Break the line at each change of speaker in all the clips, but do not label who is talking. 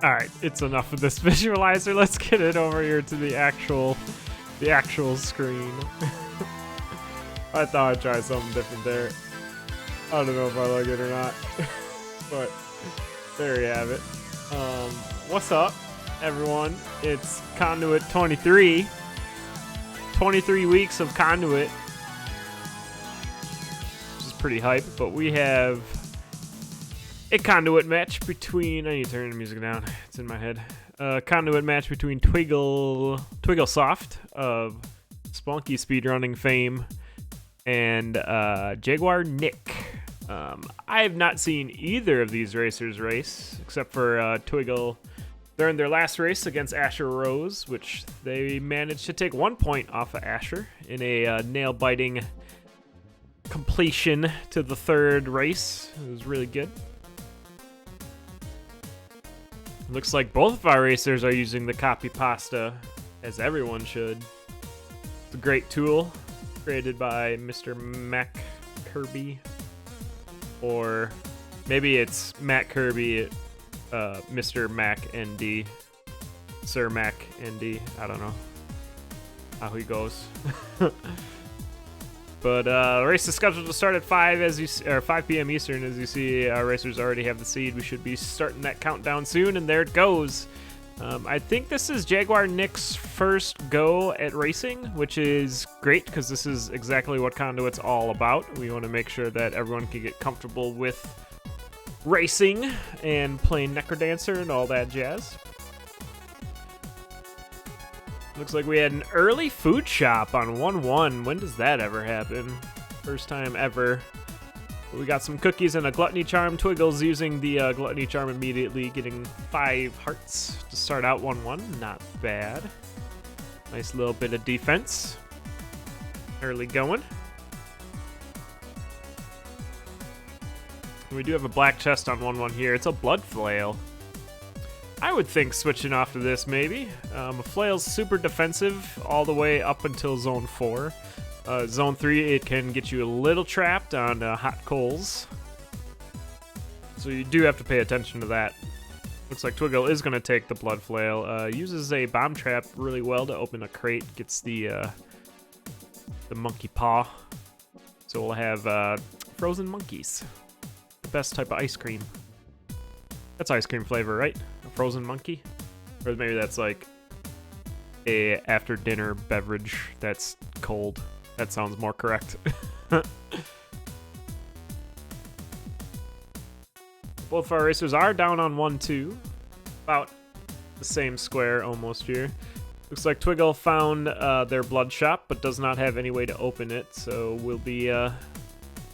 Alright, it's enough of this visualizer. Let's get it over here to the actual screen. I thought I'd try something different there. I don't know if I like it or not. But there you have it. What's up, everyone? It's CoNDUIT 23. 23 weeks of CoNDUIT. Which is pretty hype, but we have a CoNDUIT match between... I need to turn the music down. It's in my head. CoNDUIT match between Twigglesoft of Spelunky speedrunning fame and JaguarNick. I have not seen either of these racers race, except for Twiggle. They're in their last race against Asher Rose, which they managed to take 1 point off of Asher in a nail-biting completion to the third race. It was really good. Looks like both of our racers are using the copy pasta, as everyone should. It's a great tool created by Mr. Mac Kirby. Or maybe it's Matt Kirby, Mr. Mac ND, Sir Mac ND. I don't know how he goes. But the race is scheduled to start at 5 p.m. Eastern. As you see, our racers already have the seed. We should be starting that countdown soon, and there it goes. I think this is JaguarNick's first go at racing, which is great because this is exactly what CoNDUIT's all about. We want to make sure that everyone can get comfortable with racing and playing Necrodancer and all that jazz. Looks like we had an early food shop on 1-1. When does that ever happen? First time ever. We got some cookies and a gluttony charm. Twiggle's using the gluttony charm immediately, getting 5 hearts to start out 1-1. Not bad. Nice little bit of defense. Early going. We do have a black chest on 1-1 here. It's a blood flail. I would think switching off to this, maybe. A flail's super defensive all the way up until Zone 4. Zone 3, it can get you a little trapped on hot coals. So you do have to pay attention to that. Looks like Twiggle is going to take the blood flail. Uses a bomb trap really well to open a crate. Gets the monkey paw. So we'll have frozen monkeys. The best type of ice cream. That's ice cream flavor, right? A frozen monkey? Or maybe that's like a after dinner beverage that's cold. That sounds more correct. Both of our racers are down on 1-2. About the same square almost here. Looks like Twiggle found their blood shop, but does not have any way to open it. So we'll be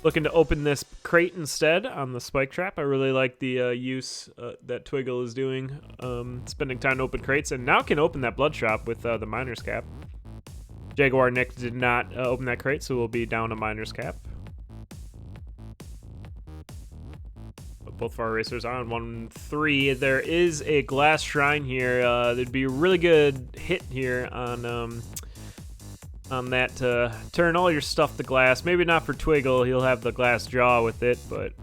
looking to open this crate instead on the spike trap. I really like the use that Twiggle is doing, spending time to open crates, and now can open that blood shop with the miner's cap. JaguarNick did not open that crate, so we'll be down a miner's cap. But both of our racers are on 1-3. There is a glass shrine here. There'd be a really good hit here on that to turn all your stuff to glass. Maybe not for Twiggle, he'll have the glass jaw with it, but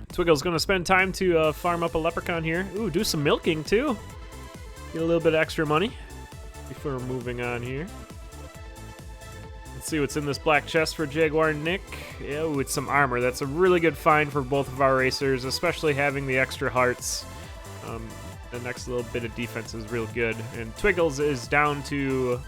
Twiggle's gonna spend time to farm up a leprechaun here. Ooh, do some milking too. Get a little bit of extra money before moving on here. Let's see what's in this black chest for JaguarNick. Yeah, ooh, it's some armor. That's a really good find for both of our racers, especially having the extra hearts. The next little bit of defense is real good. And Twiggles is down to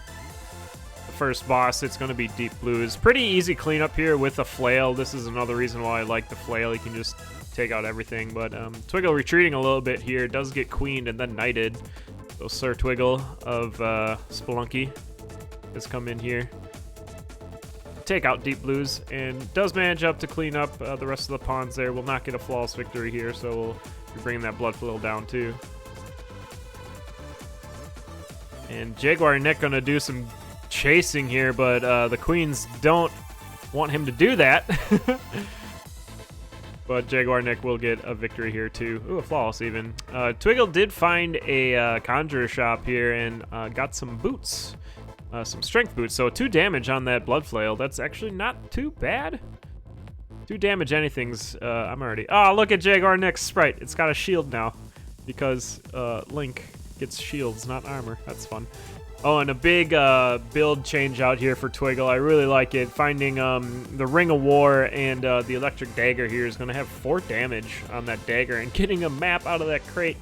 first boss. It's going to be Deep Blues. Pretty easy cleanup here with a flail. This is another reason why I like the flail. You can just take out everything. But Twiggle retreating a little bit here. Does get queened and then knighted. So Sir Twiggle of Spelunky has come in here. Take out Deep Blues and does manage up to clean up the rest of the pawns there. Will not get a flawless victory here, so we'll be bringing that blood flail down too. And JaguarNick going to do some chasing here, but the queens don't want him to do that. But JaguarNick will get a victory here too. Ooh, a flawless even. Twiggle did find a conjurer shop here and got some boots. Some strength boots. So 2 damage on that blood flail. That's actually not too bad. 2 damage anything's, I'm already... Oh, look at JaguarNick's sprite. It's got a shield now. because Link gets shields, not armor. That's fun. Oh, and a big build change out here for Twiggle. I really like it. Finding the Ring of War and the Electric Dagger here is going to have 4 damage on that dagger, and getting a map out of that crate.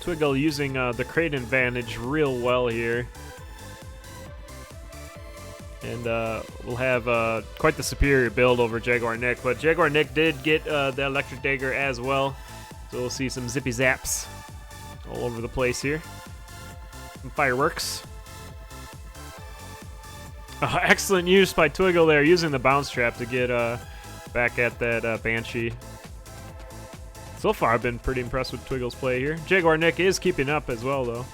Twiggle using the crate advantage real well here. And we'll have quite the superior build over JaguarNick, but JaguarNick did get the Electric Dagger as well. So we'll see some zippy zaps all over the place here. Some fireworks. Excellent use by Twiggle there, using the bounce trap to get back at that Banshee. So far, I've been pretty impressed with Twiggle's play here. JaguarNick is keeping up as well, though.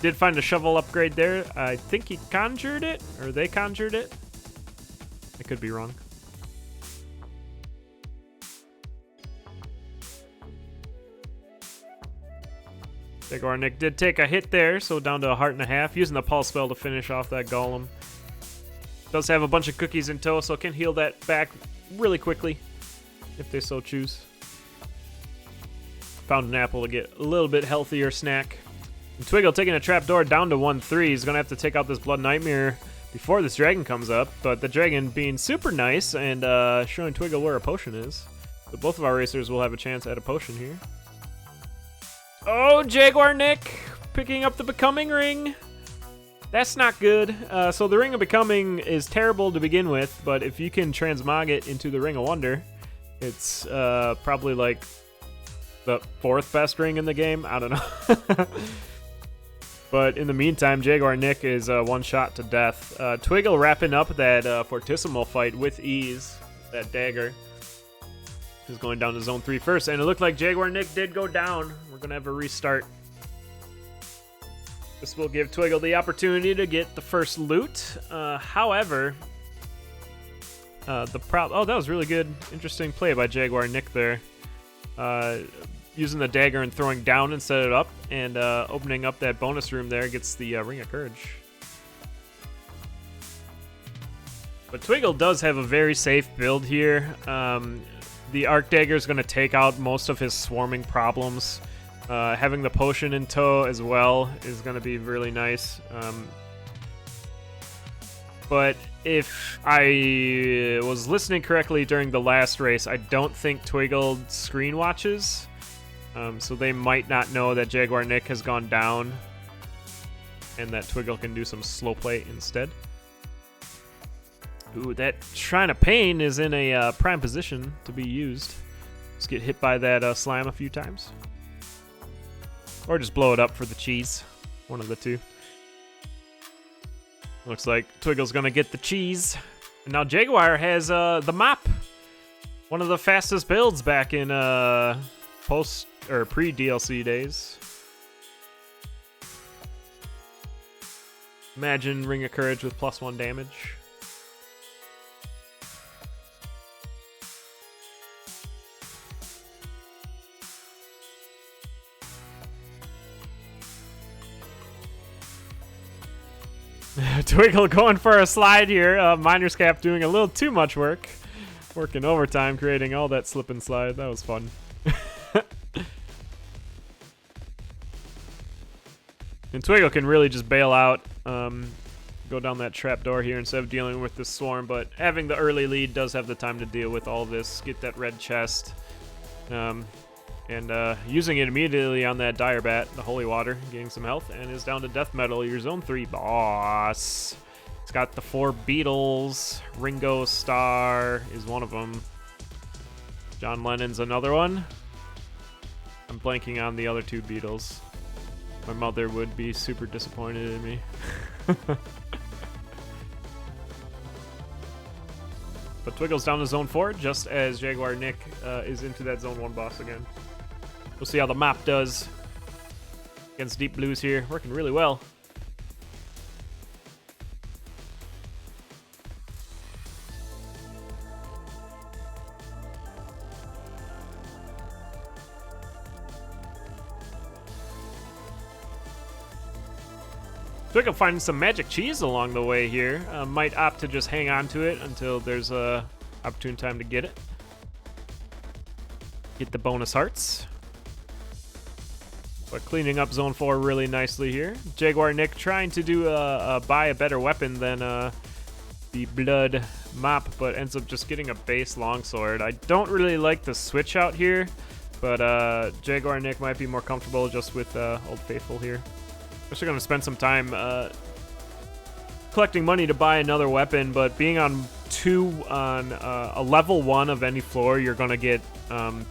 Did find a shovel upgrade there. I think he conjured it, or they conjured it. I could be wrong. JaguarNick did take a hit there, so down to 1.5 hearts, using the pulse spell to finish off that golem. Does have a bunch of cookies in tow, so can heal that back really quickly, if they so choose. Found an apple to get a little bit healthier snack. And Twiggle taking a trapdoor down to 1-3. He's going to have to take out this Blood Nightmare before this dragon comes up, but the dragon being super nice and showing Twiggle where a potion is. So both of our racers will have a chance at a potion here. Oh, JaguarNick picking up the Becoming Ring. That's not good. So the Ring of Becoming is terrible to begin with, but if you can transmog it into the Ring of Wonder, it's probably like the 4th best ring in the game. I don't know. But in the meantime, JaguarNick is one shot to death. Twiggle wrapping up that Fortissimo fight with ease. That dagger is going down to zone 3 first, and it looked like JaguarNick did go down. We're going to have a restart. This will give Twiggle the opportunity to get the first loot. However, oh, that was really good. Interesting play by JaguarNick there. Using the dagger and throwing down instead of up, and opening up that bonus room there gets the Ring of Courage. But Twiggle does have a very safe build here. The Arc Dagger is going to take out most of his swarming problems. Having the potion in tow as well is going to be really nice. But if I was listening correctly during the last race, I don't think Twiggle screen watches. So they might not know that JaguarNick has gone down and that Twiggle can do some slow play instead. Ooh, that Shrine of Pain is in a prime position to be used. Just get hit by that slime a few times. Or just blow it up for the cheese. One of the two. Looks like Twiggle's going to get the cheese. And now Jaguar has the mop. One of the fastest builds back in post or pre-DLC days. Imagine Ring of Courage with +1 damage. Twiggle going for a slide here. Miner's Cap doing a little too much work. Working overtime, creating all that slip and slide. That was fun. And Twiggle can really just bail out, go down that trapdoor here instead of dealing with this swarm, but having the early lead does have the time to deal with all this, get that red chest, and using it immediately on that Dire Bat, the Holy Water, getting some health, and is down to Death Metal, your Zone 3 boss. It's got the 4 beetles. Ringo Starr is one of them. John Lennon's another one. I'm blanking on the other 2 beetles. My mother would be super disappointed in me. But Twiggle's down to Zone 4, just as JaguarNick is into that Zone 1 boss again. We'll see how the map does against Deep Blues here. Working really well. Twiggle finding some magic cheese along the way here. Might opt to just hang on to it until there's a opportune time to get it. Get the bonus hearts. But cleaning up Zone 4 really nicely here. JaguarNick trying to do buy a better weapon than the Blood Mop, but ends up just getting a base longsword. I don't really like the switch out here, but JaguarNick might be more comfortable just with Old Faithful here. Actually going to spend some time collecting money to buy another weapon, but being on a level 1 of any floor, you're going to get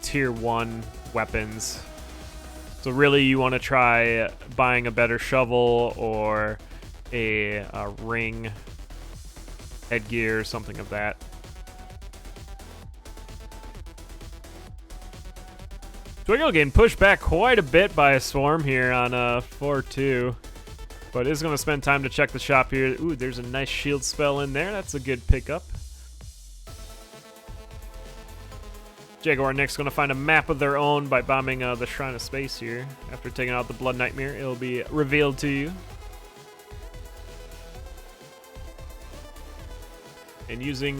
tier 1 weapons. So really you want to try buying a better shovel or a ring, headgear, something of that. Twiggle getting pushed back quite a bit by a swarm here on 4-2. But is going to spend time to check the shop here. Ooh, there's a nice shield spell in there. That's a good pickup. JaguarNick's going to find a map of their own by bombing the Shrine of Space here. After taking out the Blood Nightmare, it'll be revealed to you. And using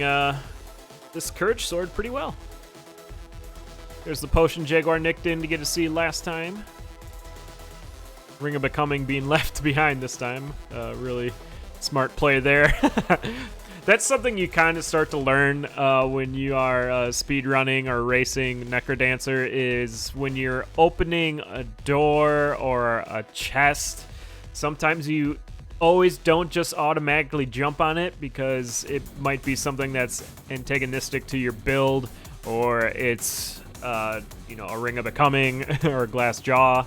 this Courage Sword pretty well. There's the potion JaguarNick didn't get to see last time. Ring of Becoming being left behind this time. Really smart play there. That's something you kind of start to learn when you are speed running or racing Necrodancer, is when you're opening a door or a chest, sometimes you always don't just automatically jump on it because it might be something that's antagonistic to your build, or it's you know, a Ring of Becoming or a Glass Jaw.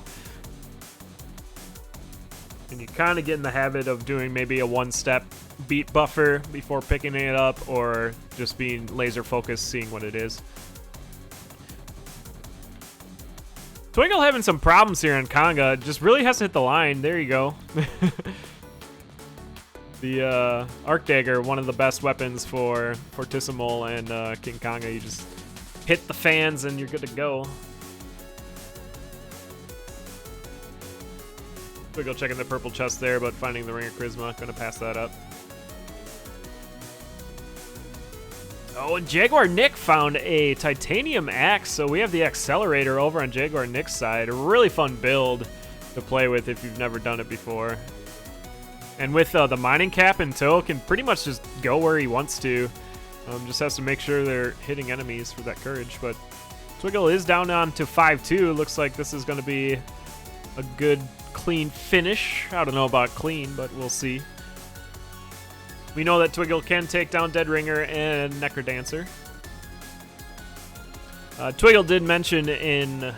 And you kind of get in the habit of doing maybe a one-step beat buffer before picking it up, or just being laser focused, seeing what it is. Twiggle having some problems here on Conga. Just really has to hit the line. There you go. The Arc Dagger, one of the best weapons for Fortissimo and King Conga. You just hit the fans and you're good to go. Twiggle checking the purple chest there, but finding the Ring of Charisma. Gonna pass that up. Oh, and JaguarNick found a titanium axe, so we have the accelerator over on JaguarNick's side. A really fun build to play with if you've never done it before. And with the mining cap in tow, can pretty much just go where he wants to. Just has to make sure they're hitting enemies for that courage. But Twiggle is down on to 5-2. Looks like this is going to be a good, clean finish. I don't know about clean, but we'll see. We know that Twiggle can take down Dead Ringer and Necrodancer. Twiggle did mention in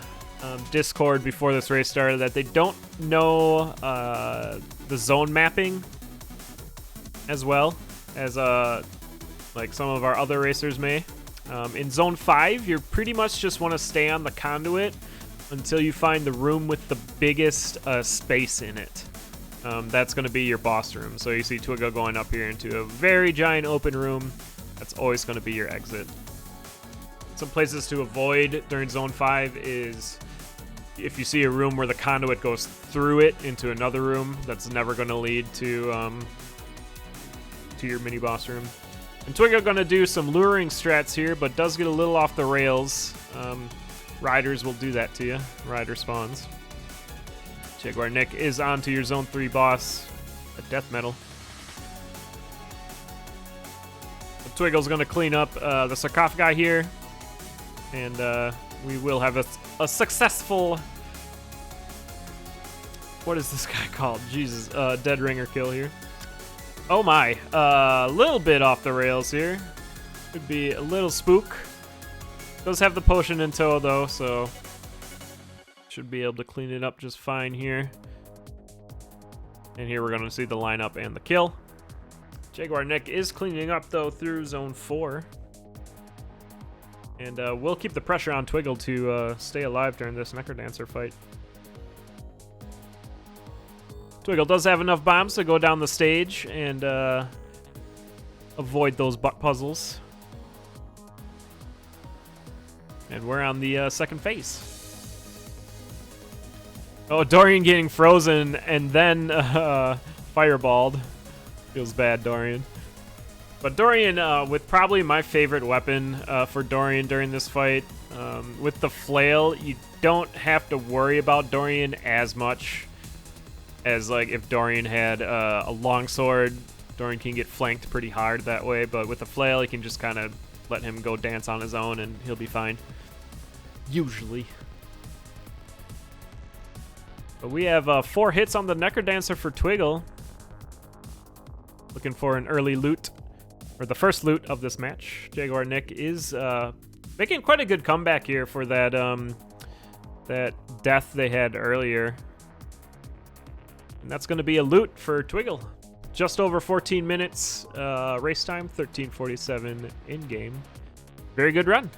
Discord before this race started that they don't know the zone mapping as well as like some of our other racers may. In Zone 5, you pretty much just want to stay on the conduit until you find the room with the biggest space in it. That's going to be your boss room. So you see Twiggle going up here into a very giant open room. That's always going to be your exit. Some places to avoid during Zone 5 is if you see a room where the conduit goes through it into another room, that's never going to lead to your mini boss room. And Twiggle going to do some luring strats here, but does get a little off the rails. Riders will do that to you. Rider spawns. JaguarNick is on to your Zone 3 boss, a death metal. Twiggle's going to clean up the sarcophagi here, and we will have a successful... What is this guy called? Jesus, Dead Ringer kill here. Oh my, a little bit off the rails here. Could be a little spook. Does have the potion in tow though, so should be able to clean it up just fine here. And here we're going to see the lineup and the kill. JaguarNick is cleaning up though through Zone 4. And we'll keep the pressure on Twiggle to stay alive during this Necrodancer fight. Twiggle does have enough bombs to go down the stage and avoid those butt puzzles. And we're on the second phase. Oh, Dorian getting frozen and then fireballed. Feels bad, Dorian. But Dorian, with probably my favorite weapon for Dorian during this fight, With the flail, you don't have to worry about Dorian as much as like if Dorian had a longsword. Dorian can get flanked pretty hard that way, but with the flail, you can just kind of let him go dance on his own and he'll be fine. Usually. But we have 4 hits on the Necrodancer for Twiggle. Looking for an early loot, or the first loot of this match. JaguarNick is making quite a good comeback here for that that death they had earlier. And that's going to be a loot for Twiggle. Just over 14 minutes race time, 13:47 in-game. Very good run.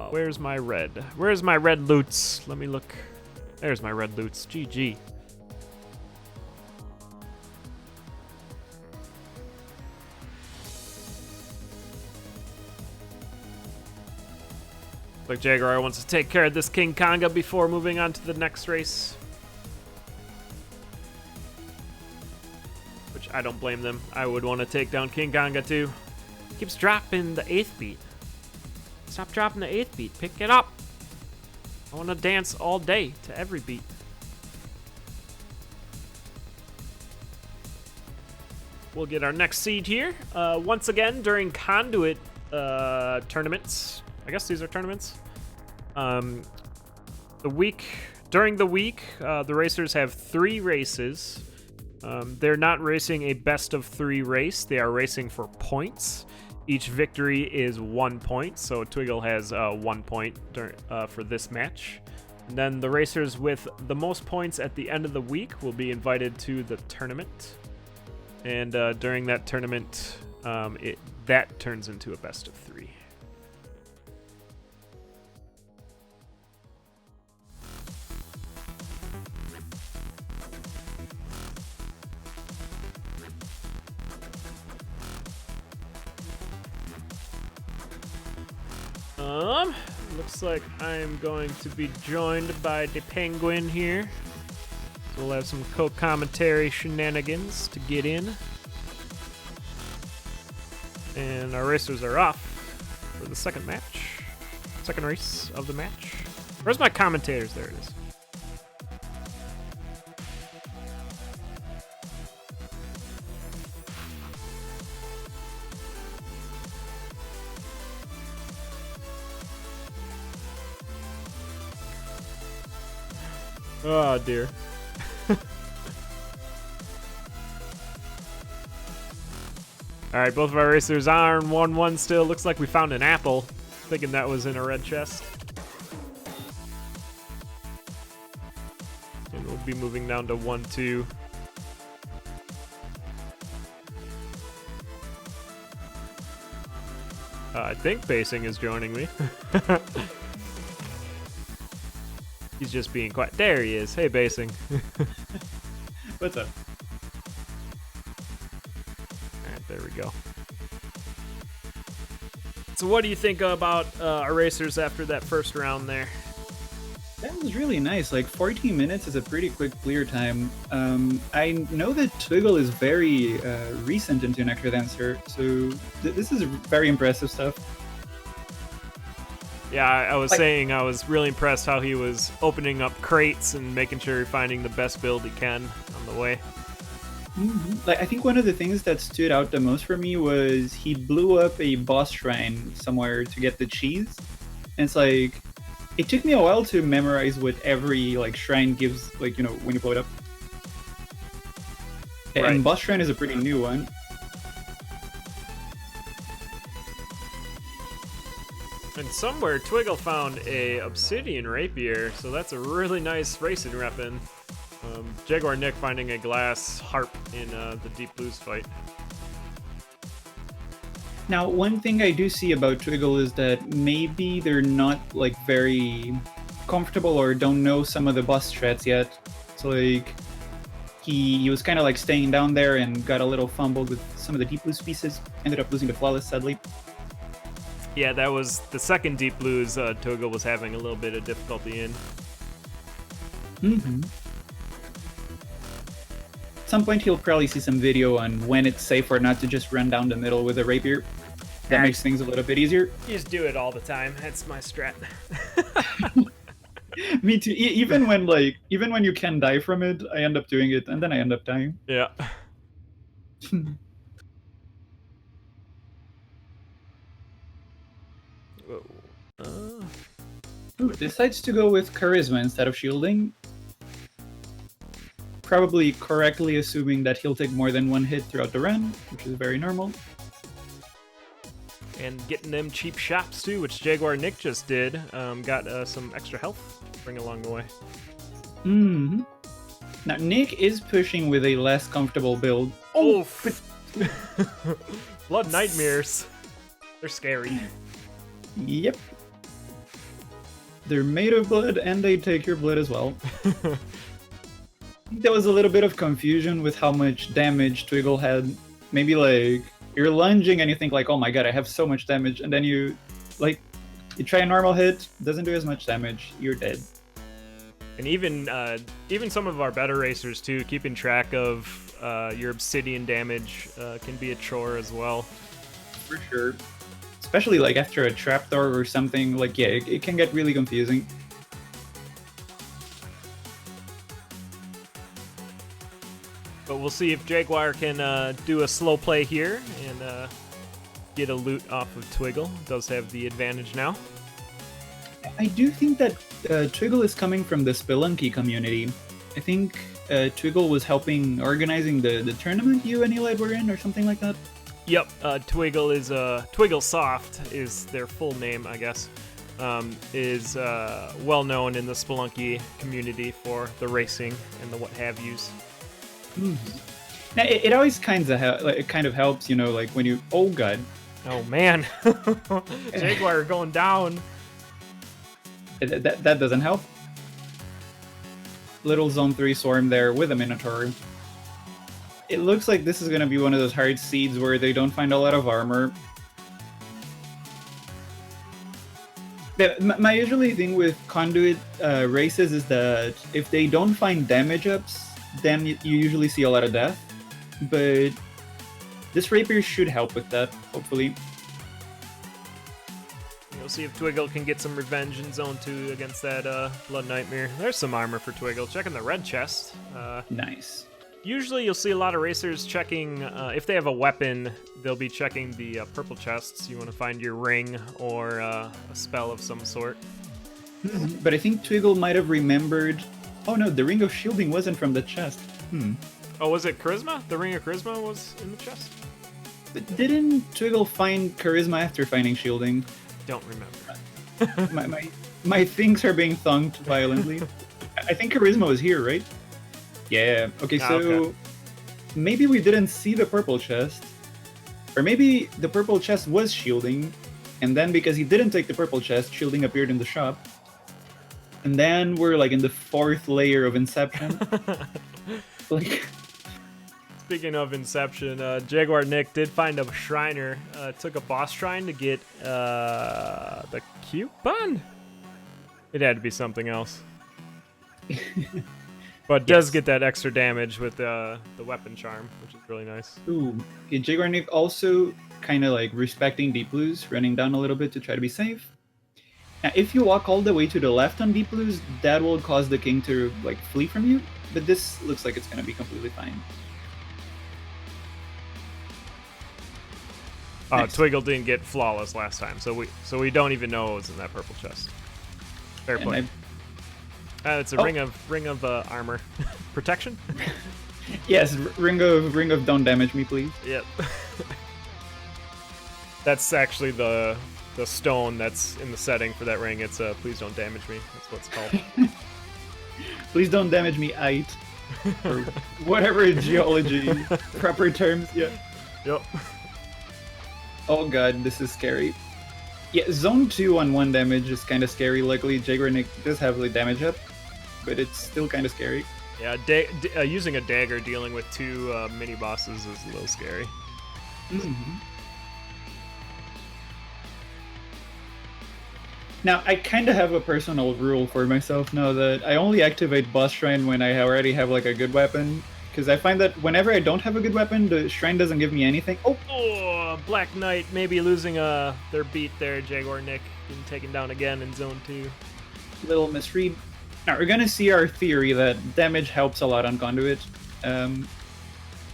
Where's my red? Where's my red loots? Let me look. There's my red loots. GG. Like Jaguar wants to take care of this King Konga before moving on to the next race. Which I don't blame them. I would want to take down King Konga too. Keeps dropping the 8th beat. Stop dropping the 8th beat. Pick it up. I want to dance all day to every beat. We'll get our next seed here. Once again, during CoNDUIT tournaments. I guess these are tournaments. During the week, the racers have 3 races. They're not racing a best of 3 race. They are racing for points. Each victory is 1 point, so Twiggle has 1 point for this match. And then the racers with the most points at the end of the week will be invited to the tournament. And during that tournament, that turns into a best of 3. Looks like I'm going to be joined by the Penguin here. So we'll have some co-commentary shenanigans to get in. And our racers are off for the second race of the match. Where's my commentators? There it is. Oh dear. Alright, both of our racers are on 1-1 still. Looks like we found an apple. Thinking that was in a red chest. And we'll be moving down to 1-2. I think Basing is joining me. He's just being quiet. There he is. Hey, Basing.
What's up?
Alright, there we go. So what do you think about our racers after that first round there?
That was really nice. Like 14 minutes is a pretty quick clear time. I know that Twiggle is very recent into Necrodancer, so this is very impressive stuff.
Yeah, I was saying I was really impressed how he was opening up crates and making sure he's finding the best build he can on the way.
Mm-hmm. Like I think one of the things that stood out the most for me was he blew up a boss shrine somewhere to get the cheese. And it's like, it took me a while to memorize what every like shrine gives, like, you know, when you blow it up. Right. And boss shrine is a pretty new one.
And somewhere Twiggle found a obsidian rapier, so that's a really nice racing weapon. JaguarNick finding a glass harp in the Deep Blues fight.
Now, one thing I do see about Twiggle is that maybe they're not like very comfortable or don't know some of the boss strats yet. So like he was kind of like staying down there and got a little fumbled with some of the Deep Blues pieces. Ended up losing to Flawless, sadly.
Yeah, that was the second Deep Blues Twiggle was having a little bit of difficulty in.
Mm-hmm. At some point he'll probably see some video on when it's safe or not to just run down the middle with a rapier. That makes things a little bit easier.
You just do it all the time. That's my strat.
Me too. Even when you can die from it, I end up doing it, and then I end up dying.
Yeah. Whoa.
Ooh, decides to go with charisma instead of shielding. Probably correctly assuming that he'll take more than one hit throughout the run, which is very normal.
And getting them cheap shots too, which JaguarNick just did. Got some extra health to bring along the way.
Mm-hmm. Now Nick is pushing with a less comfortable build.
Oh, Blood Nightmares. They're scary.
Yep. They're made of blood, and they take your blood as well. There was a little bit of confusion with how much damage Twiggle had. Maybe like you're lunging and you think like, oh my god, I have so much damage, and then you try a normal hit, doesn't do as much damage, you're dead.
And even some of our better racers too, keeping track of your obsidian damage can be a chore as well.
For sure. Especially like after a trapdoor or something, like yeah, it can get really confusing.
But we'll see if Jaguar can do a slow play here and get a loot off of Twiggle. Does have the advantage now.
I do think that Twiggle is coming from the Spelunky community. I think Twiggle was helping organizing the tournament you and Eli were in or something like that.
Yep, Twiggle is Twiggle Soft is their full name, I guess. Is well known in the Spelunky community for the racing and the what have yous.
Mm-hmm. Now, it always kind of helps, you know, like when you. Oh god.
Oh man, Jaguar going down.
That doesn't help. Little Zone 3 Swarm there with a Minotaur. It looks like this is going to be one of those hard seeds where they don't find a lot of armor. My usually thing with CoNDUIT races is that if they don't find damage ups, then you usually see a lot of death. But this Rapier should help with that, hopefully.
We'll see if Twiggle can get some revenge in Zone 2 against that Blood Nightmare. There's some armor for Twiggle. Checking the red chest.
Nice.
Usually you'll see a lot of racers checking, if they have a weapon, they'll be checking the purple chests. You want to find your ring or a spell of some sort.
But I think Twiggle might have remembered... Oh no, the Ring of Shielding wasn't from the chest.
Oh, was it Charisma? The Ring of Charisma was in the chest?
But didn't Twiggle find Charisma after finding Shielding?
Don't remember.
my things are being thunked violently. I think Charisma was here, right? Yeah. Okay, so
okay.
Maybe we didn't see the purple chest. Or maybe the purple chest was Shielding, and then because he didn't take the purple chest, Shielding appeared in the shop. And then we're like in the 4th layer of Inception.
Speaking of Inception, JaguarNick did find a Shriner. Took a boss shrine to get the coupon? It had to be something else. But does get that extra damage with the weapon charm, which is really nice.
Ooh. Okay, JaguarNick also kind of like respecting Deep Blues, running down a little bit to try to be safe. Now, if you walk all the way to the left on Deep Blues, that will cause the king to like flee from you. But this looks like it's going to be completely fine.
Nice. Twiggle didn't get flawless last time, so we don't even know what was in that purple chest. Fair play. It's a ring of armor, protection.
Yes, ring of don't damage me, please.
Yep. That's actually the stone that's in the setting for that ring. It's please don't damage me. That's what it's called.
Please don't damage me, ite. Or whatever geology proper terms. Yeah.
Yep.
Oh god, this is scary. Yeah, Zone 2 on 1 damage is kind of scary. Luckily, JaguarNick does have the damage up, but it's still kind of scary.
Yeah, using a dagger dealing with 2 mini bosses is a little scary.
Mm-hmm. Now, I kind of have a personal rule for myself now that I only activate boss shrine when I already have like a good weapon. Because I find that whenever I don't have a good weapon, the shrine doesn't give me anything. Oh!
Black Knight maybe losing their beat there. JaguarNick getting taken down again in zone 2.
Little misread. Now we're gonna see our theory that damage helps a lot on Conduit.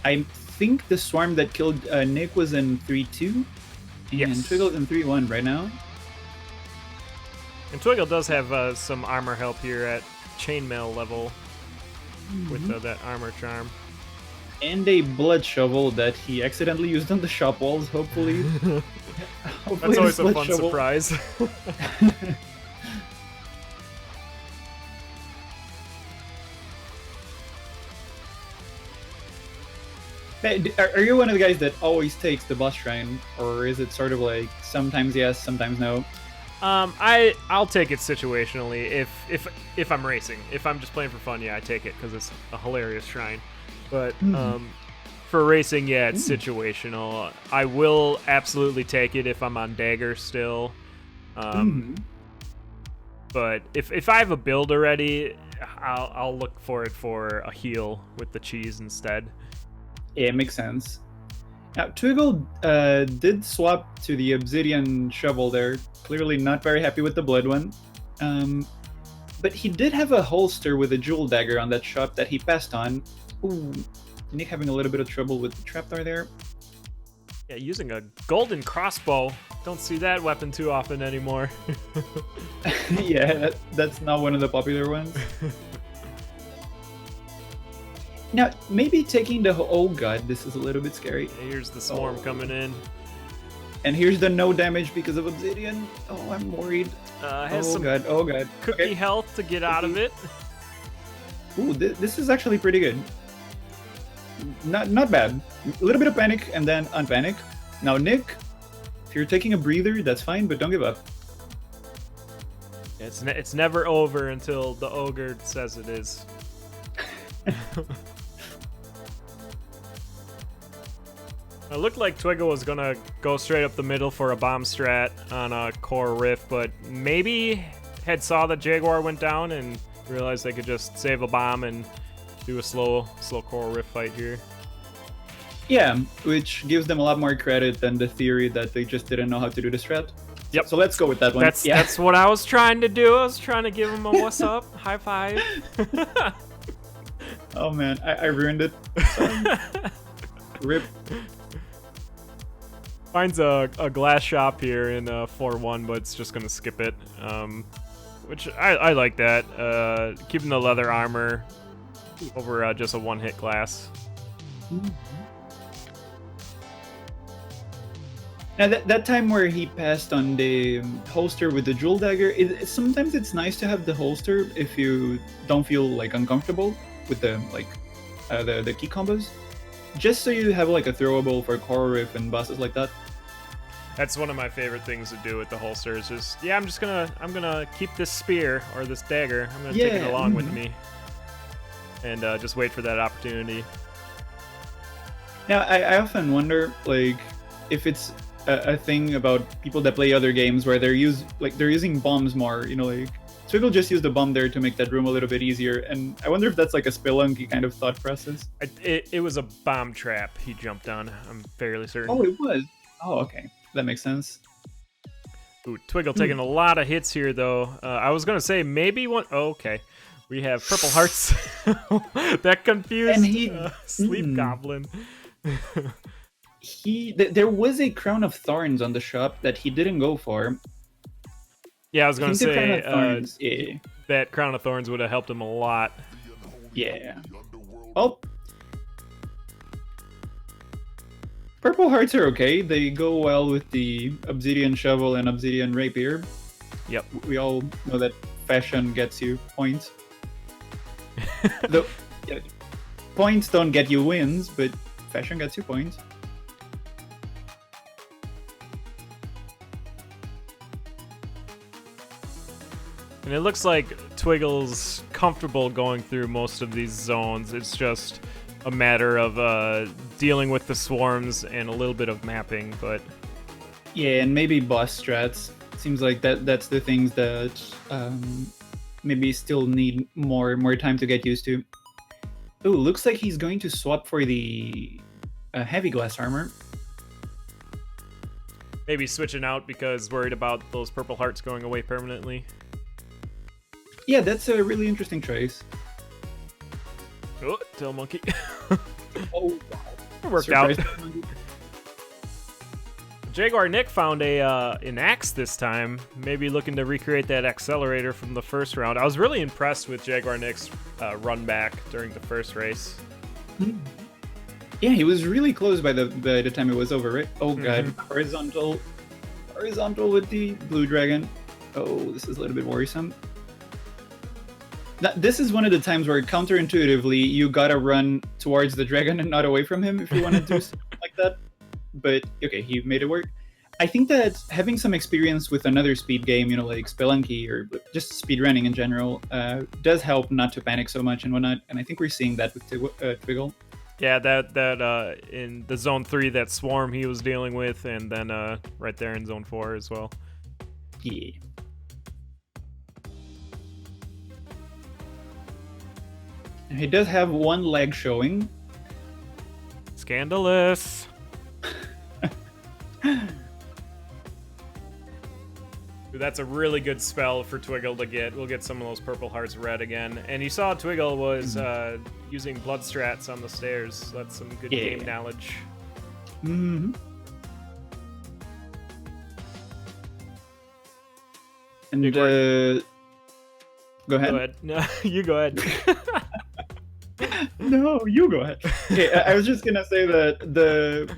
I think the swarm that killed Nick was in 3-2,
Yes.
and Twiggle's in 3-1 right now.
And Twiggle does have some armor help here at chainmail level with that armor charm.
And a blood shovel that he accidentally used on the shop walls, hopefully.
That's always a fun surprise.
Are you one of the guys that always takes the boss shrine, or is it sort of like sometimes yes, sometimes no?
I'll take it situationally if I'm racing. If I'm just playing for fun, yeah, I take it because it's a hilarious shrine. But for racing, yeah, it's situational. I will absolutely take it if I'm on dagger still. But if I have a build already, I'll look for it for a heal with the cheese instead.
Yeah, it makes sense. Now, Twiggle did swap to the obsidian shovel there. Clearly not very happy with the blood one. But he did have a holster with a jewel dagger on that shop that he passed on. Ooh, Nick having a little bit of trouble with the trapdoor there.
Yeah, using a golden crossbow. Don't see that weapon too often anymore.
Yeah, that's not one of the popular ones. Now, maybe taking the... Oh god, this is a little bit scary.
Here's the swarm coming in.
And here's the no damage because of obsidian. Oh, I'm worried.
Has some
god, oh god.
cookie health to get out of it.
Ooh, this is actually pretty good. Not bad. A little bit of panic and then unpanic. Now, Nick, if you're taking a breather, that's fine, but don't give up.
It's never over until the ogre says it is. It looked like Twiggle was gonna go straight up the middle for a bomb strat on a core riff, but maybe had saw that Jaguar went down and realized they could just save a bomb and do a slow core riff fight here.
Yeah, which gives them a lot more credit than the theory that they just didn't know how to do the strat.
Yep.
So let's go with that one.
That's what I was trying to do. I was trying to give him a what's up, high five.
Oh man, I ruined it. Rip.
Finds a glass shop here in 4-1, but it's just gonna skip it. Which I like that. Keeping the leather armor over just a one-hit glass.
Now that time where he passed on the holster with the jewel dagger, sometimes it's nice to have the holster if you don't feel like uncomfortable with the the key combos, just so you have like a throwable for core riff and bosses like that.
That's one of my favorite things to do with the holster. Is just I'm gonna keep this spear or this dagger. I'm gonna take it along with me, and just wait for that opportunity.
Now I often wonder like if it's a thing about people that play other games where they're using bombs more. You know, like Twiggle just used the bomb there to make that room a little bit easier, and I wonder if that's like a Spelunky kind of thought process.
It was a bomb trap he jumped on. I'm fairly certain.
Oh, it was. Oh, okay. That makes sense.
Ooh, Twiggle taking a lot of hits here, though. I was going to say maybe one... Oh, okay. We have purple hearts. That confused
And he...
Sleep Goblin.
There was a Crown of Thorns on the shop that he didn't go for.
Yeah, I was going to say
yeah.
that Crown of Thorns would have helped him a lot.
Yeah. Oh. Purple hearts are okay. They go well with the obsidian shovel and obsidian rapier.
Yep.
We all know that fashion gets you points. Though, yeah, points don't get you wins, but fashion gets you points.
And it looks like Twiggle's comfortable going through most of these zones. It's just a matter of dealing with the swarms and a little bit of mapping, but...
Yeah, and maybe boss strats. Seems like that's the things that maybe still need more time to get used to. Oh, looks like he's going to swap for the heavy glass armor.
Maybe switching out because worried about those purple hearts going away permanently.
Yeah, that's a really interesting choice.
Oh, tail monkey.
Oh, wow.
It worked
Surprise.
out. JaguarNick found an axe this time, maybe looking to recreate that accelerator from the first round. I was really impressed with JaguarNick's run back during the first race.
Yeah, he was really close by the time it was over, right? Oh god, horizontal with the blue dragon. Oh, this is a little bit worrisome. This is one of the times where counterintuitively you gotta run towards the dragon and not away from him if you want to do something like that. But okay, he made it work. I think that having some experience with another speed game, you know, like Spelunky or just speedrunning in general, does help not to panic so much and whatnot. And I think we're seeing that with Twiggle.
Yeah, that in the Zone 3, that swarm he was dealing with, and then right there in Zone 4 as well.
Yeah. And he does have one leg showing.
Scandalous. Dude, that's a really good spell for Twiggle to get. We'll get some of those purple hearts red again. And you saw Twiggle was using blood strats on the stairs. So that's some good game knowledge.
Mm-hmm. And go ahead.
Go ahead. No, you go ahead.
No, you go ahead. Okay, I was just gonna say that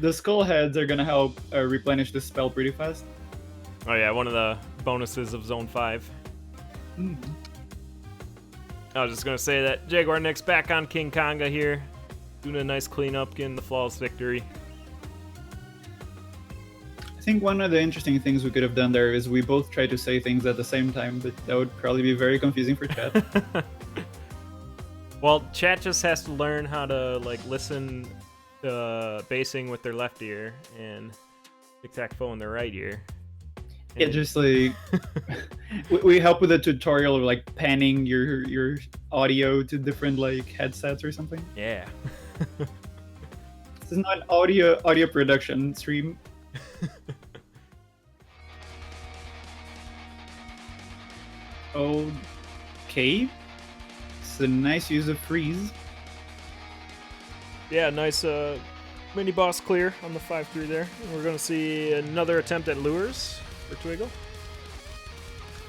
the skull heads are gonna help replenish this spell pretty fast.
Oh yeah, one of the bonuses of Zone 5. I was just gonna say that JaguarNick's back on King Konga here, doing a nice cleanup, getting the flawless victory.
I think one of the interesting things we could have done there is we both tried to say things at the same time, but that would probably be very confusing for chat.
Well, chat just has to learn how to like listen to basing with their left ear and tic-tac-toe in their right ear. And
yeah, just like we help with a tutorial of like panning your audio to different like headsets or something.
Yeah.
This is not audio production stream. Okay. It's a nice use of freeze.
Yeah, nice mini boss clear on the 5-3 there. And we're gonna see another attempt at lures for Twiggle.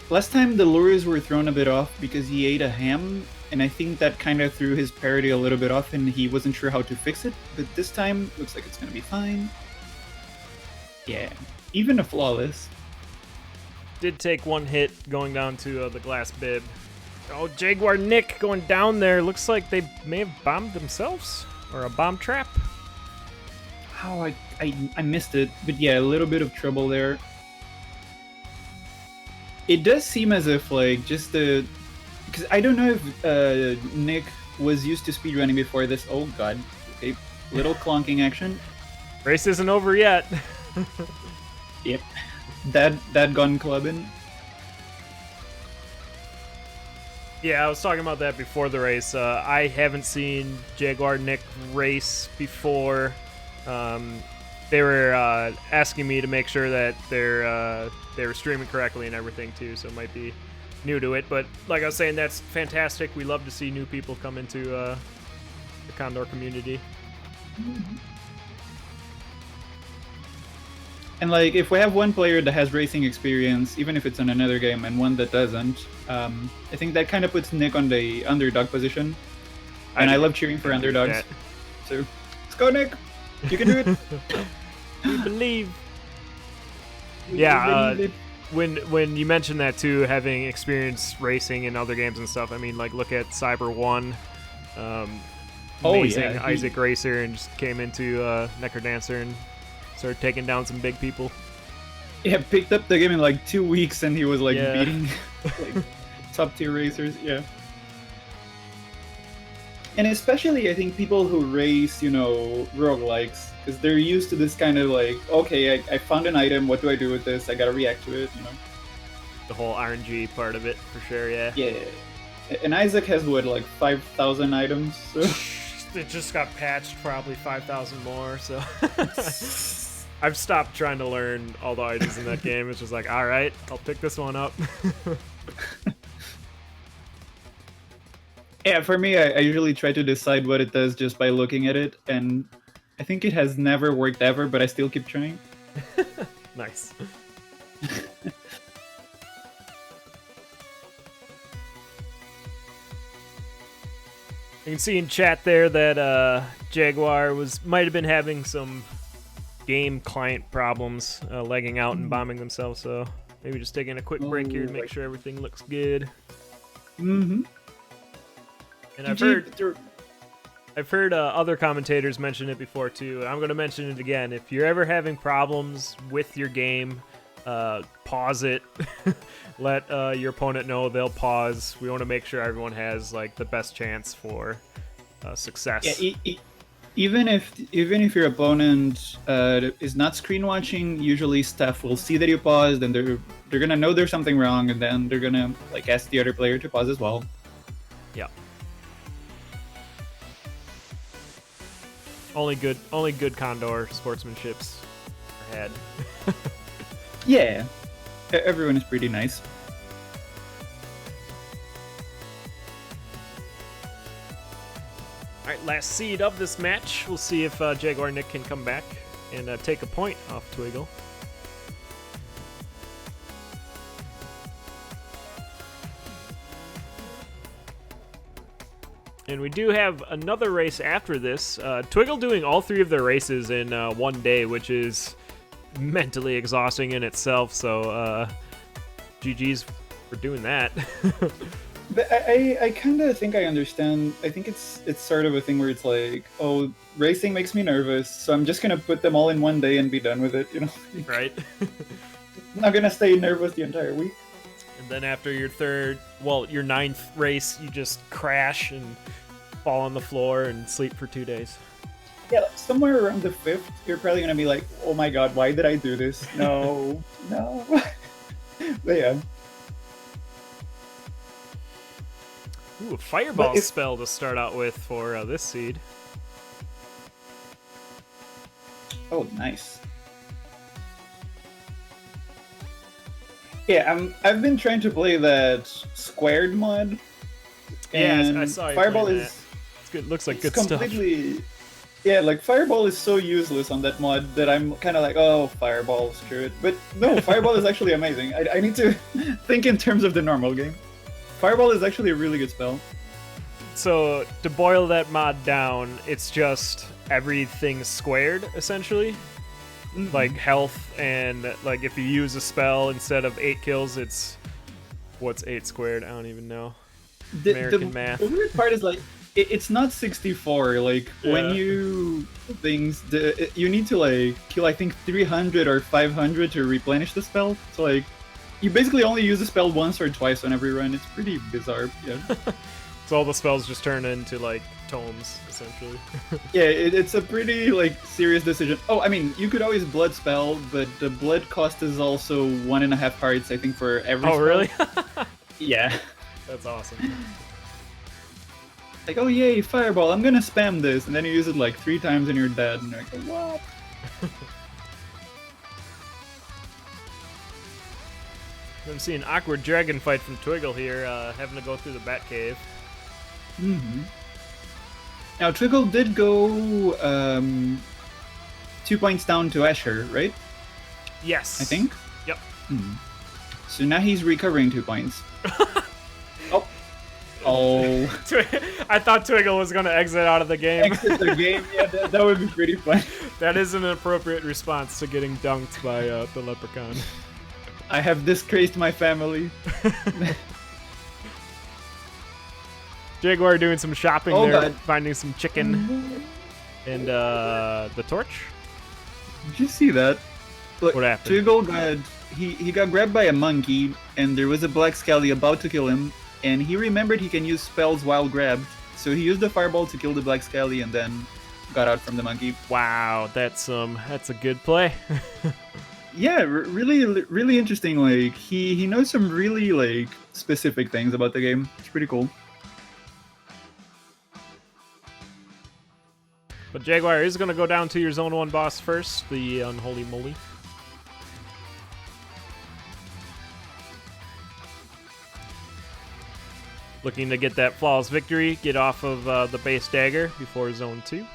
Last time the lures were thrown a bit off because he ate a ham, and I think that kind of threw his parry a little bit off and he wasn't sure how to fix it, but this time looks like it's gonna be fine. Yeah, even a flawless.
Did take one hit going down to the glass bib. Oh, JaguarNick going down there. Looks like they may have bombed themselves, or a bomb trap.
Oh, I missed it, but yeah, a little bit of trouble there. It does seem as if, like, just the... Because I don't know if Nick was used to speedrunning before this. Oh, God. Okay, little clonking action.
Race isn't over yet.
Yep. That gun clubbing.
Yeah, I was talking about that before the race. I haven't seen JaguarNick race before. They were asking me to make sure that they were streaming correctly and everything too, so it might be new to it. But like I was saying, that's fantastic. We love to see new people come into the Condor community.
And like, if we have one player that has racing experience, even if it's in another game, and one that doesn't, I think that kind of puts Nick on the underdog position. And I love cheering for underdogs. So, let's go, Nick! You can do it!
We believe. Yeah, when you mentioned that too, having experience racing in other games and stuff, I mean, like, look at Cyber 1. Amazing Isaac Racer, and just came into Necrodancer and started taking down some big people.
Yeah, picked up the game in like 2 weeks and he was like beating like top tier racers, yeah. And especially I think people who race, you know, roguelikes, because they're used to this kind of like, okay, I found an item, what do I do with this? I gotta react to it, you know.
The whole RNG part of it, for sure, yeah.
Yeah. And Isaac has what, like 5,000 items? So.
It just got patched, probably 5,000 more, so... I've stopped trying to learn all the items in that game. It's just like, all right, I'll pick this one up.
Yeah, for me, I usually try to decide what it does just by looking at it, and I think it has never worked ever, but I still keep trying.
Nice. You can see in chat there that Jaguar might have been having some game client problems, lagging out and bombing themselves. So maybe just taking a quick break here to make sure everything looks good.
Mm-hmm.
And I've heard other commentators mention it before too. I'm going to mention it again. If you're ever having problems with your game, pause it. Let your opponent know. They'll pause. We want to make sure everyone has like the best chance for success.
Yeah, even if your opponent is not screen watching, usually staff will see that you paused, and they're gonna know there's something wrong, and then they're gonna like ask the other player to pause as well.
Yeah. Only good Condor sportsmanships are had.
Yeah, everyone is pretty nice.
All right, last seed of this match. We'll see if JaguarNick can come back and take a point off Twiggle. And we do have another race after this. Twiggle doing all three of their races in one day, which is mentally exhausting in itself. So GG's for doing that.
But I kind of think I understand. I think it's sort of a thing where it's like, oh, racing makes me nervous, so I'm just gonna put them all in one day and be done with it, you know?
Right.
I'm not gonna stay nervous the entire week.
And then after your ninth race, you just crash and fall on the floor and sleep for 2 days.
Yeah, somewhere around the 5th, you're probably gonna be like, oh my god, why did I do this? No, no. But yeah.
Ooh, a fireball spell to start out with for this seed.
Oh, nice. Yeah, I've been trying to play that squared mod.
Yeah, I saw you.
Fireball is.
That. It's good. Looks like good
completely,
stuff.
Yeah, like Fireball is so useless on that mod that I'm kind of like, oh, Fireball, screw it. But no, Fireball is actually amazing. I need to think in terms of the normal game. Fireball is actually a really good spell. So,
to boil that mod down, it's just everything squared, essentially. Mm-hmm. Like health, and like if you use a spell instead of 8 kills, it's... What's 8 squared? I don't even know. American math.
The weird part is like, it's not 64. Like, when you things, you need to like kill, I think, 300 or 500 to replenish the spell. So like, you basically only use the spell once or twice on every run. It's pretty bizarre. Yeah.
So all the spells just turn into like tomes, essentially.
Yeah, it's a pretty like serious decision. Oh, I mean, you could always blood spell, but the blood cost is also 1.5 hearts, I think, for every.
Oh,
spell.
really?
Yeah.
That's awesome.
Like, oh yay, fireball! I'm gonna spam this, and then you use it like 3 times and you're dead. And you're like, what?
I'm seeing an awkward dragon fight from Twiggle here, having to go through the bat cave.
Mm-hmm. Now, Twiggle did go 2 points down to Asher, right?
Yes.
I think?
Yep.
Hmm. So now he's recovering 2 points. Oh. Oh.
I thought Twiggle was going to exit out of the game.
Exit the game? Yeah, that would be pretty fun.
That is an appropriate response to getting dunked by the leprechaun.
I have disgraced my family.
Jaguar doing some shopping there, God. Finding some chicken. And the torch?
Did you see that? Look,
what happened?
Twiggle he got grabbed by a monkey, and there was a black skelly about to kill him, and he remembered he can use spells while grabbed, so he used the fireball to kill the black skelly and then got out from the monkey.
Wow, that's a good play.
Yeah, really, really interesting. Like he knows some really like specific things about the game. It's pretty cool.
But Jaguar is going to go down to your Zone 1 boss first, the Unholy Moly. Looking to get that flawless victory, get off of the base dagger before Zone 2.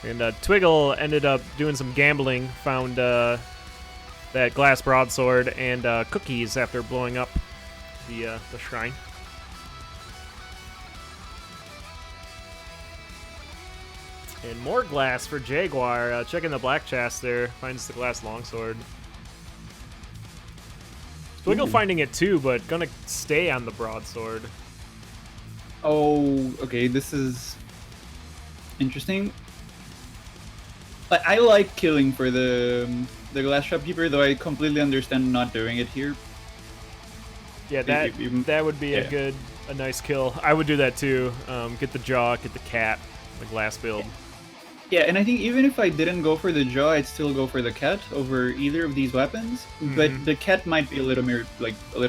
And Twiggle ended up doing some gambling, found that glass broadsword and cookies after blowing up the shrine. And more glass for Jaguar. Checking the black chest there, finds the glass longsword. Twiggle finding it too, but gonna stay on the broadsword.
Oh, okay, this is interesting. I like killing for the glass shopkeeper, though I completely understand not doing it here.
Yeah, that would be a nice kill. I would do that too. Get the jaw, get the cat, the glass build.
Yeah, and I think even if I didn't go for the jaw, I'd still go for the cat over either of these weapons. But the cat might be a little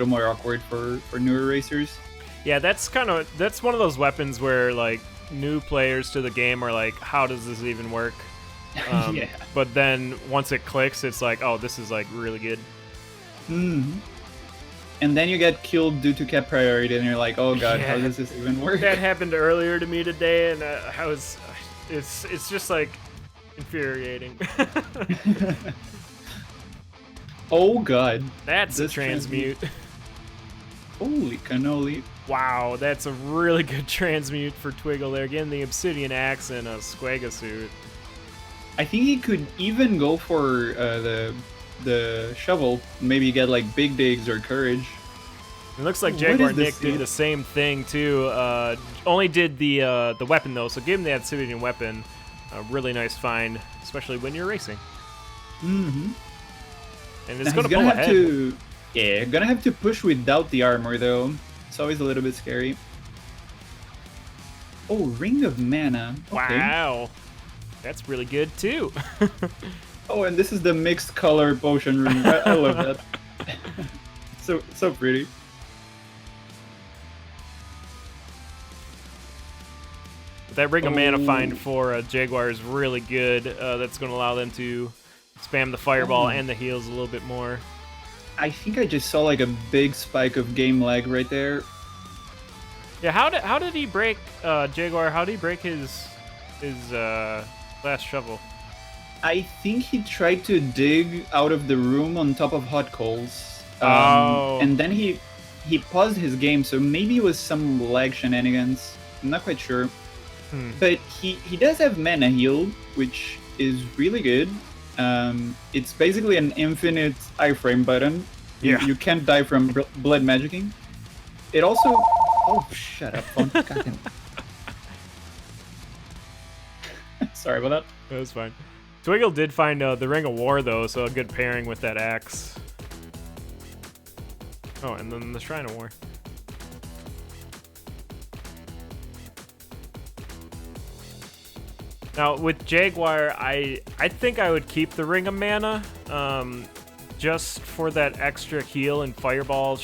more awkward for newer racers.
Yeah, that's one of those weapons where like new players to the game are like, how does this even work?
Yeah.
But then once it clicks, it's like, oh, this is like really good.
And then you get killed due to cat priority, and you're like, oh god, how does this even work?
That happened earlier to me today, and it's just like infuriating.
Oh god,
that's a transmute.
Holy cannoli!
Wow, that's a really good transmute for Twiggle there, getting the Obsidian Axe and a Squaga suit.
I think he could even go for the shovel, maybe get like big digs or courage.
It looks like JaguarNick did the same thing too. Only did the weapon though, so give him the obsidian weapon. A really nice find, especially when you're racing. And it's gonna pull ahead.
Gonna have to push without the armor though. It's always a little bit scary. Oh, Ring of Mana. Okay.
Wow. That's really good too.
Oh, and this is the mixed color potion room. I love that. so pretty.
That Ring of Mana find for Jaguar is really good. That's going to allow them to spam the fireball and the heals a little bit more.
I think I just saw like a big spike of game lag right there.
Yeah, how did he break Jaguar? How did he break his glass shovel?
I think he tried to dig out of the room on top of hot coals. And then he paused his game, so maybe it was some lag shenanigans. I'm not quite sure. But he does have mana heal, which is really good. It's basically an infinite iframe button. You can't die from blood magicking. It also... Oh, shut up, phone. Goddamn. Sorry about that.
That was fine. Twiggle did find the Ring of War, though, so a good pairing with that axe. Oh, and then the Shrine of War. Now, with Jaguar, I think I would keep the Ring of Mana, just for that extra heal and fireball,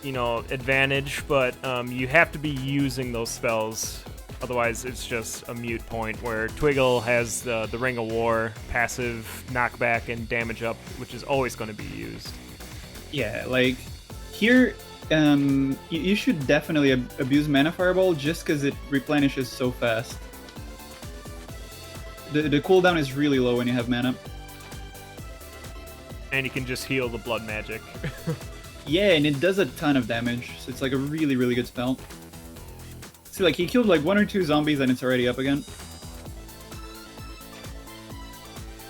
advantage, but you have to be using those spells. Otherwise, it's just a mute point, where Twiggle has the Ring of War, passive knockback and damage up, which is always going to be used. Yeah,
like, here, you should definitely abuse Mana Fireball just because it replenishes so fast. The cooldown is really low when you have mana.
And you can just heal the blood magic.
Yeah, and it does a ton of damage, so it's like a really, really good spell. See, like, he killed like 1 or 2 zombies and it's already up again.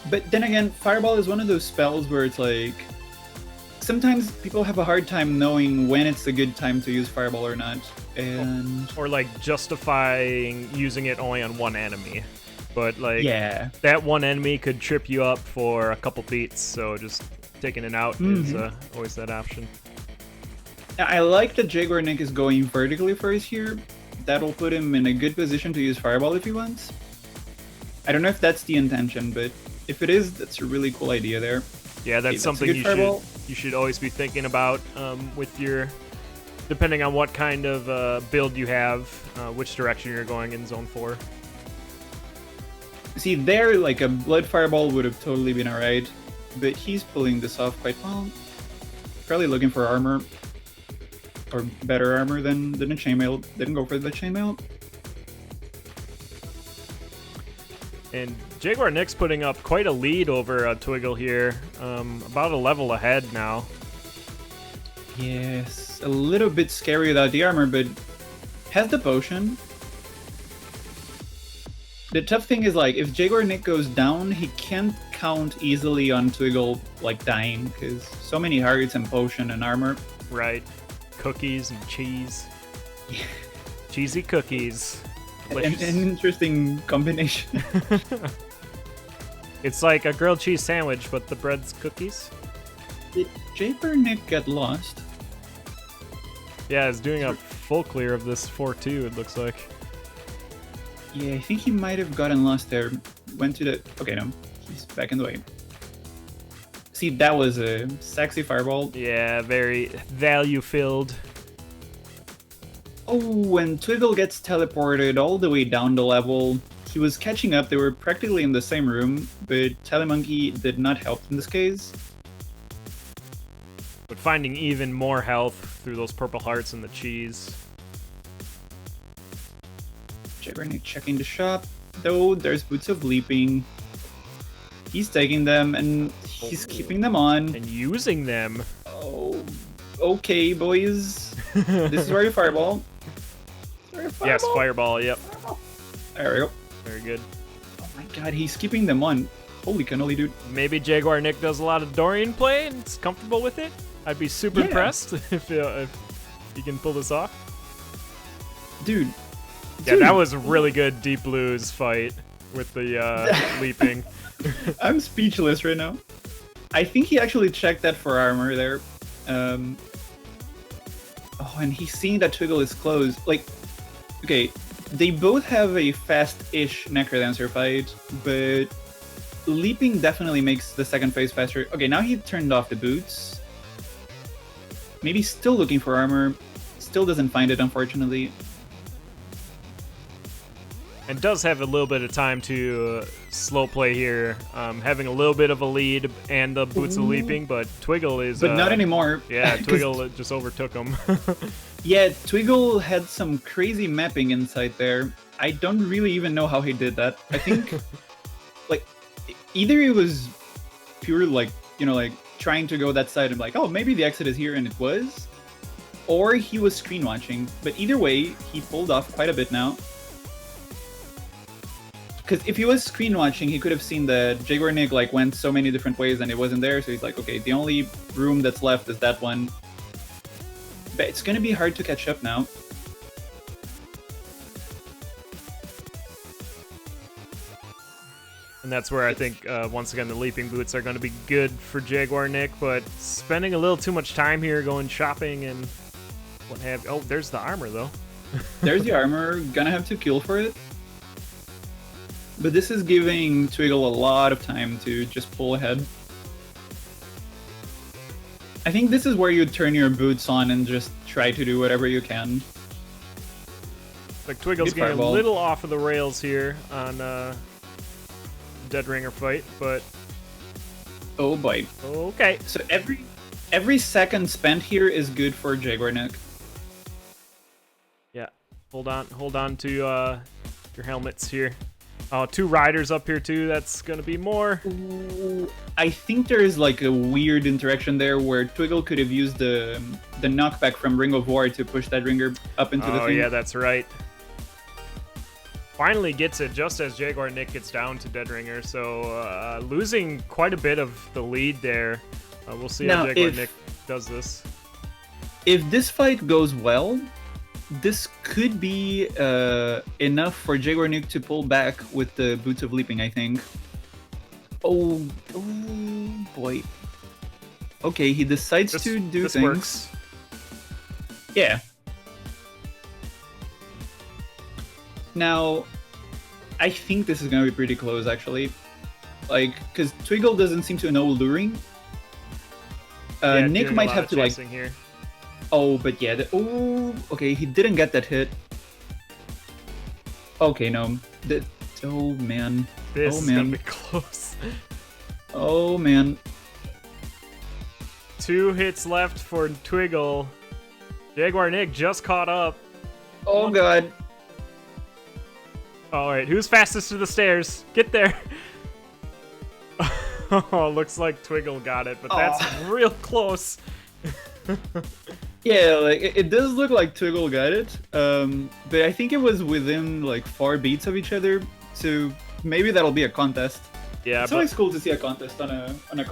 But then again, Fireball is one of those spells where it's like... Sometimes people have a hard time knowing when it's a good time to use Fireball or not, and...
Or like, justifying using it only on one enemy. But like, that one enemy could trip you up for a couple beats, so just taking it out is always that option.
I like that JaguarNick is going vertically first here. That'll put him in a good position to use Fireball if he wants. I don't know if that's the intention, but if it is, that's a really cool idea there.
Yeah, that's something you should always be thinking about with your depending on what kind of build you have, which direction you're going in Zone 4.
See, there, like, a Blood Fireball would have totally been alright, but he's pulling this off quite well. Probably looking for armor, or better armor than a Chainmail. Didn't go for the Chainmail.
And JaguarNick's putting up quite a lead over Twiggle here, about a level ahead now.
Yes, a little bit scary without the armor, but has the potion. The tough thing is, like, if JaguarNick goes down, he can't count easily on Twiggle, like, dying, because so many hearts and potion and armor.
Right. Cookies and cheese. Cheesy cookies.
An interesting combination.
It's like a grilled cheese sandwich, but the bread's cookies.
Did JaguarNick get lost?
Yeah, it's doing a full clear of this 4-2, it looks like.
Yeah, I think he might have gotten lost there. Went to the... Okay, no. He's back in the way. See, that was a sexy fireball.
Yeah, very value-filled.
Oh, when Twiggle gets teleported all the way down the level, he was catching up. They were practically in the same room, but Telemonkey did not help in this case.
But finding even more health through those purple hearts and the cheese.
JaguarNick checking the shop. Though there's Boots of Leaping. He's taking them and he's keeping them on.
And using them.
Oh, okay, boys. This is where you fireball.
Yes, fireball, yep.
There we go.
Very good.
Oh my god, he's keeping them on. Holy cannoli, dude.
Maybe JaguarNick does a lot of Dorian play and is comfortable with it. I'd be super impressed if he can pull this off.
Dude.
Yeah, that was a really good Deep Blues fight with the leaping.
I'm speechless right now. I think he actually checked that for armor there. Oh, and he's seeing that Twiggle is close. Like, okay, they both have a fast-ish Necrodancer fight, but leaping definitely makes the second phase faster. Okay, now he turned off the boots. Maybe still looking for armor. Still doesn't find it, unfortunately.
And does have a little bit of time to slow play here, having a little bit of a lead and the boots of leaping, but Twiggle is...
But not anymore.
Yeah, Twiggle just overtook him.
Yeah, Twiggle had some crazy mapping inside there. I don't really even know how he did that. I think, like, either it was pure, like, you know, like, trying to go that side and like, oh, maybe the exit is here, and it was. Or he was screen watching. But either way, he pulled off quite a bit now. Because if he was screen watching, he could have seen that JaguarNick like went so many different ways and it wasn't there. So he's like, okay, the only room that's left is that one. But it's gonna be hard to catch up now.
And that's where I think, once again, the leaping boots are going to be good for JaguarNick, but spending a little too much time here going shopping and what have you. Oh, there's the armor, though.
There's the armor. Gonna have to kill for it. But this is giving Twiggle a lot of time to just pull ahead. I think this is where you turn your boots on and just try to do whatever you can.
Like Twiggle's getting a little off of the rails here on Dead Ringer fight, but...
Oh boy.
Okay.
So every second spent here is good for JaguarNick.
Yeah. Hold on to your helmets here. Oh, 2 riders up here too. That's gonna be more.
Ooh, I think there is like a weird interaction there where Twiggle could have used the knockback from Ring of War to push that ringer up into the thing.
Oh yeah, that's right. Finally gets it just as JaguarNick gets down to Dead Ringer, so losing quite a bit of the lead there. We'll see how JaguarNick does this.
If this fight goes well, this could be enough for JaguarNick to pull back with the Boots of Leaping, I think. Oh boy. Okay, he decides to do things.
Works.
Yeah. Now, I think this is going to be pretty close, actually. Like, because Twiggle doesn't seem to know luring.
Yeah,
Nick might have to, like...
Here.
Oh, but yeah. Oh, okay. He didn't get that hit. Okay, no. Oh man.
This
Oh
is gonna
man.
be close.
Oh man.
2 hits left for Twiggle. JaguarNick just caught up.
Oh god.
All right, who's fastest to the stairs? Get there. Oh, looks like Twiggle got it, but that's real close.
Yeah, like it does look like Twiggle got it, but I think it was within like 4 beats of each other, so maybe that'll be a contest.
Yeah,
It's
but
always cool to see a contest on a CoNDUIT.